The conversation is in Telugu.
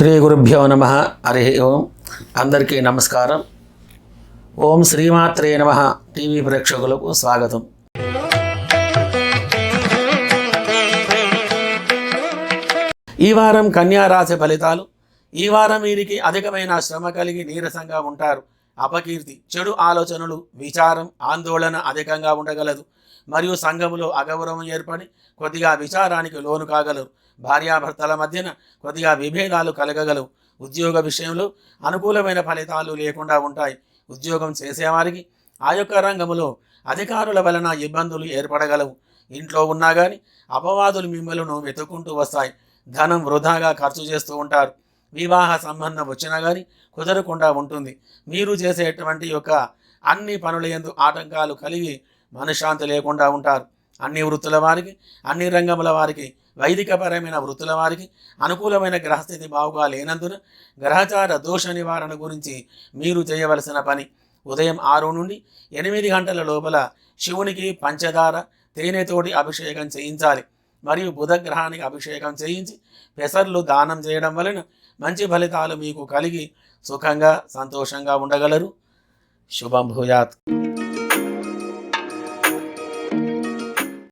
శ్రీ గురుభ్యో నమ. హరి ఓం. అందరికీ నమస్కారం. ఓం శ్రీమాత్రే నమ. టీవీ ప్రేక్షకులకు స్వాగతం. ఈ వారం కన్యా రాశి ఫలితాలు. ఈ వారం వీరికి అధికమైన శ్రమ కలిగి నీరసంగా ఉంటారు. అపకీర్తి, చెడు ఆలోచనలు, విచారం, ఆందోళన అధికంగా ఉండగలదు. మరియు సంఘములో అగౌరవం ఏర్పడి కొద్దిగా విచారానికి లోను కాగలరు. భార్యాభర్తల మధ్యన కొద్దిగా విభేదాలు కలగగలవు. ఉద్యోగ విషయంలో అనుకూలమైన ఫలితాలు లేకుండా ఉంటాయి. ఉద్యోగం చేసేవారికి ఆ యొక్క రంగంలో అధికారుల వలన ఇబ్బందులు ఏర్పడగలవు. ఇంట్లో ఉన్నా కానీ అపవాదులు మిమ్మల్ని వెతుక్కుంటూ వస్తాయి. ధనం వృధాగా ఖర్చు చేస్తూ ఉంటారు. వివాహ సంబంధం వచ్చినా కానీ కుదరకుండా ఉంటుంది. మీరు చేసేటువంటి యొక్క అన్ని పనుల యందు ఆటంకాలు కలిగి మనశ్శాంతి లేకుండా ఉంటారు. అన్ని వృత్తుల వారికి, అన్ని రంగముల వారికి, వైదికపరమైన వృత్తుల వారికి అనుకూలమైన గ్రహస్థితి బావుగా లేనందున గ్రహచార దోష నివారణ గురించి మీరు చేయవలసిన పని ఉదయం 6 నుండి 8 గంటల లోపల శివునికి పంచదార, తేనెతోటి అభిషేకం చేయించాలి. మరియు బుధగ్రహానికి అభిషేకం చేయించి పెసర్లు దానం చేయడం వలన మంచి ఫలితాలు మీకు కలిగి సుఖంగా సంతోషంగా ఉండగలరు. శుభం భూయాత్.